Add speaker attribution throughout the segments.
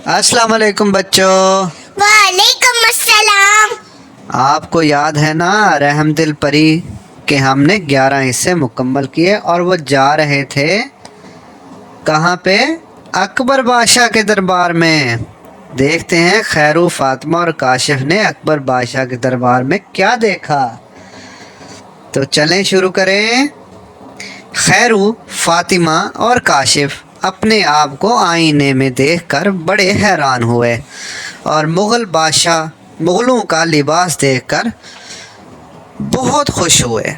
Speaker 1: अस्सलाम वालेकुम बच्चों।
Speaker 2: वालेकुम अस्सलाम।
Speaker 1: आपको याद है ना रहम दिल परी के हमने 11 हिस्से मुकम्मल किए और वो जा रहे थे कहाँ पे? अकबर बादशाह के दरबार में। देखते हैं खैरू, फातिमा और काशिफ ने अकबर बादशाह के दरबार में क्या देखा। तो चलें शुरू करें। खैरू, फातिमा और काशिफ अपने आप को आईने में देखकर बड़े हैरान हुए और मुग़लों का लिबास देखकर बहुत खुश हुए।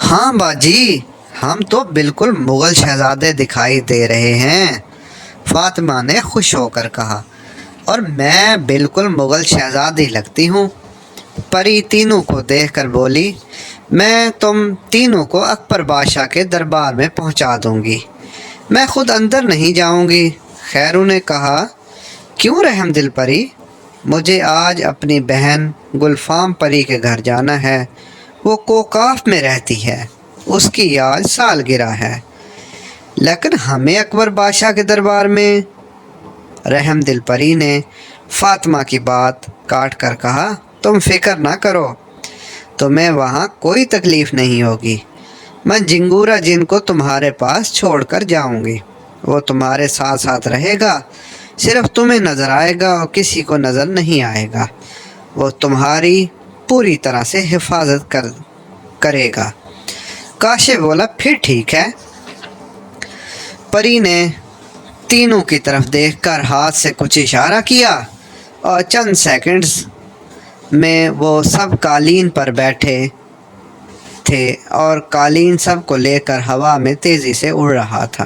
Speaker 1: हाँ बाजी, हम तो बिल्कुल मुग़ल शहज़ादे दिखाई दे रहे हैं, फातिमा ने खुश होकर कहा। और मैं बिल्कुल मुग़ल शहज़ादी लगती हूँ। परी तीनों को देखकर बोली, मैं तुम तीनों को अकबर बादशाह के दरबार में पहुँचा दूँगी, मैं खुद अंदर नहीं जाऊँगी। खैरू ने कहा, क्यों रहम दिल परी? मुझे आज अपनी बहन गुलफाम परी के घर जाना है, वो कोकाफ में रहती है, उसकी आज सालगिरह है। लेकिन हमें अकबर बादशाह के दरबार में? रहम दिल परी ने फातिमा की बात काट कर कहा, तुम फिक्र ना करो, तुम्हें वहाँ कोई तकलीफ़ नहीं होगी। मैं जिंगूरा जिन को तुम्हारे पास छोड़कर जाऊंगी, वो तुम्हारे साथ साथ रहेगा, सिर्फ तुम्हें नज़र आएगा और किसी को नज़र नहीं आएगा। वो तुम्हारी पूरी तरह से हिफाजत करेगा। काशिफ बोला, फिर ठीक है। परी ने तीनों की तरफ देखकर हाथ से कुछ इशारा किया और चंद सेकंड्स में वो सब कालीन पर बैठे थे और कालीन सब को लेकर हवा में तेज़ी से उड़ रहा था।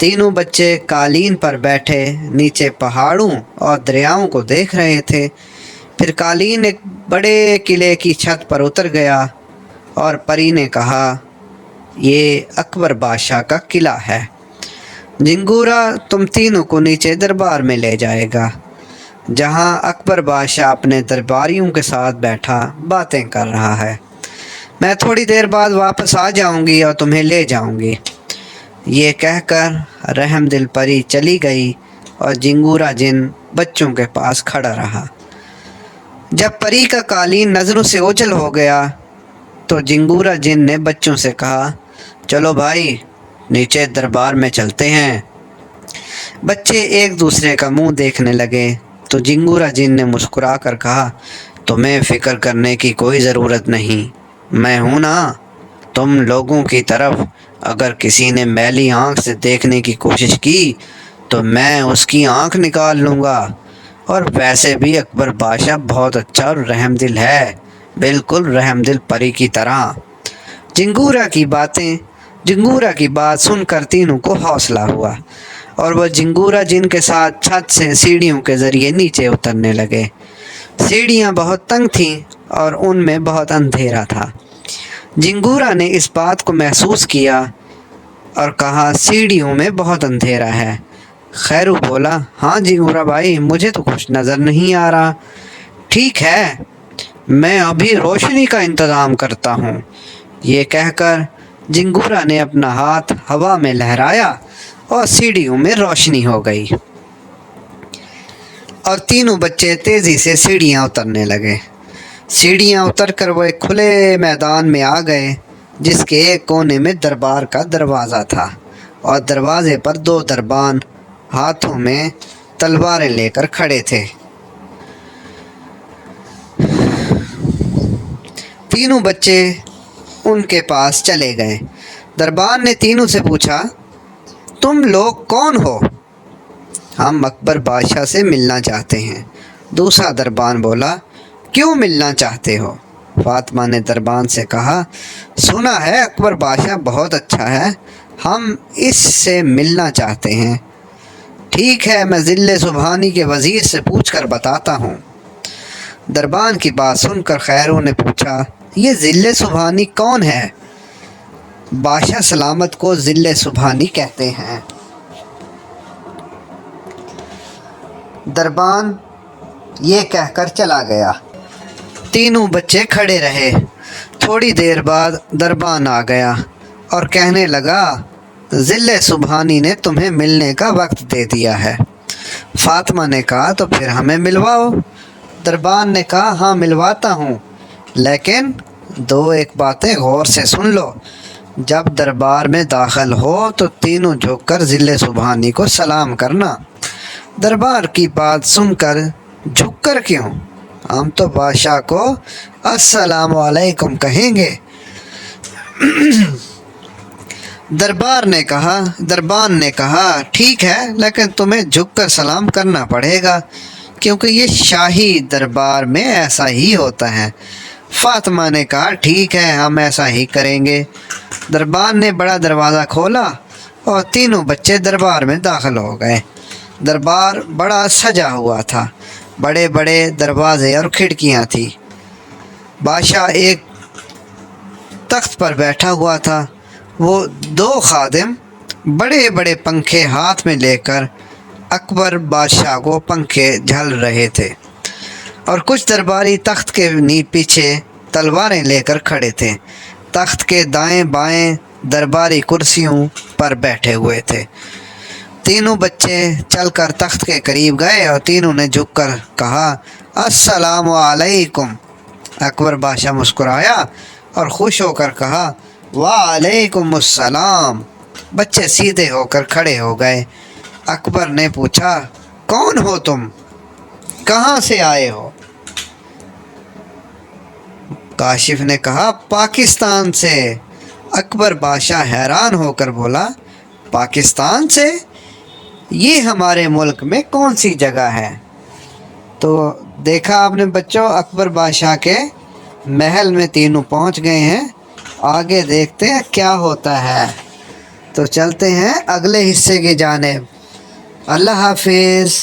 Speaker 1: तीनों बच्चे कालीन पर बैठे नीचे पहाड़ों और दरियाओं को देख रहे थे। फिर कालीन एक बड़े किले की छत पर उतर गया और परी ने कहा, ये अकबर बादशाह का किला है। जिंगूरा तुम तीनों को नीचे दरबार में ले जाएगा, जहां अकबर बादशाह अपने दरबारियों के साथ बैठा बातें कर रहा है। मैं थोड़ी देर बाद वापस आ जाऊंगी और तुम्हें ले जाऊंगी। ये कहकर रहम दिल परी चली गई और जिंगूरा जिन बच्चों के पास खड़ा रहा। जब परी का कालीन नज़रों से ओझल हो गया तो जिंगूरा जिन ने बच्चों से कहा, चलो भाई नीचे दरबार में चलते हैं। बच्चे एक दूसरे का मुंह देखने लगे तो जिंगूरा जिन ने मुस्कुरा कर कहा, तुम्हें फ़िक्र करने की कोई ज़रूरत नहीं, मैं हूँ ना। तुम लोगों की तरफ अगर किसी ने मैली आँख से देखने की कोशिश की तो मैं उसकी आँख निकाल लूँगा। और वैसे भी अकबर बादशाह बहुत अच्छा और रहमदिल है, बिल्कुल रहमदिल परी की तरह। जिंगूरा की बात सुनकर तीनों को हौसला हुआ और वह जिंगूरा जिन के साथ छत से सीढ़ियों के ज़रिए नीचे उतरने लगे। सीढ़ियाँ बहुत तंग थीं और उनमें बहुत अंधेरा था। जिंगूरा ने इस बात को महसूस किया और कहा, सीढ़ियों में बहुत अंधेरा है। खैरू बोला, हाँ जिंगूरा भाई, मुझे तो कुछ नज़र नहीं आ रहा। ठीक है, मैं अभी रोशनी का इंतज़ाम करता हूँ। ये कहकर जिंगूरा ने अपना हाथ हवा में लहराया और सीढ़ियों में रोशनी हो गई और तीनों बच्चे तेज़ी से सीढ़ियाँ उतरने लगे। सीढ़ियाँ उतरकर वो एक खुले मैदान में आ गए जिसके एक कोने में दरबार का दरवाज़ा था और दरवाज़े पर दो दरबान हाथों में तलवारें लेकर खड़े थे। तीनों बच्चे उनके पास चले गए। दरबान ने तीनों से पूछा, तुम लोग कौन हो? हम अकबर बादशाह से मिलना चाहते हैं। दूसरा दरबान बोला, क्यों मिलना चाहते हो? फातिमा ने दरबान से कहा, सुना है अकबर बादशाह बहुत अच्छा है, हम इससे मिलना चाहते हैं। ठीक है, मैं ज़िले सुबहानी के वज़ीर से पूछकर बताता हूँ। दरबान की बात सुनकर खैरू ने पूछा, ये ज़िले सुबहानी कौन है? बादशाह सलामत को ज़िले सुबहानी कहते हैं। दरबान ये कहकर चला गया। तीनों बच्चे खड़े रहे। थोड़ी देर बाद दरबान आ गया और कहने लगा, ज़िले सुबहानी ने तुम्हें मिलने का वक्त दे दिया है। फातिमा ने कहा तो फिर हमें मिलवाओ। दरबान ने कहा हाँ मिलवाता हूँ, लेकिन दो एक बातें गौर से सुन लो। जब दरबार में दाखिल हो तो तीनों झुककर ज़िले सुबहानी को सलाम करना। दरबार की बात सुनकर झुककर क्यों, हम तो बादशाह को अस्सलाम वालेकुम कहेंगे। दरबान ने कहा ठीक है, लेकिन तुम्हें झुककर सलाम करना पड़ेगा, क्योंकि ये शाही दरबार में ऐसा ही होता है। फातिमा ने कहा ठीक है, हम ऐसा ही करेंगे। दरबान ने बड़ा दरवाज़ा खोला और तीनों बच्चे दरबार में दाखिल हो गए। दरबार बड़ा सजा हुआ था, बड़े बड़े दरवाजे और खिड़कियां थी। बादशाह एक तख्त पर बैठा हुआ था। वो दो खादिम बड़े बड़े पंखे हाथ में लेकर अकबर बादशाह को पंखे झल रहे थे, और कुछ दरबारी तख्त के पीछे तलवारें लेकर खड़े थे। तख्त के दाएं बाएं दरबारी कुर्सियों पर बैठे हुए थे। तीनों बच्चे चलकर तख्त के करीब गए और तीनों ने झुककर कहा अस्सलाम वालेकुम। अकबर बादशाह मुस्कुराया और खुश होकर कहा वालेकुम अस्सलाम। बच्चे सीधे होकर खड़े हो गए। अकबर ने पूछा कौन हो तुम, कहाँ से आए हो? काशिफ ने कहा पाकिस्तान से। अकबर बादशाह हैरान होकर बोला पाकिस्तान से? ये हमारे मुल्क में कौन सी जगह है? तो देखा आपने बच्चों, अकबर बादशाह के महल में तीनों पहुंच गए हैं। आगे देखते हैं क्या होता है। तो चलते हैं अगले हिस्से की जानिब। अल्लाह हाफिज़।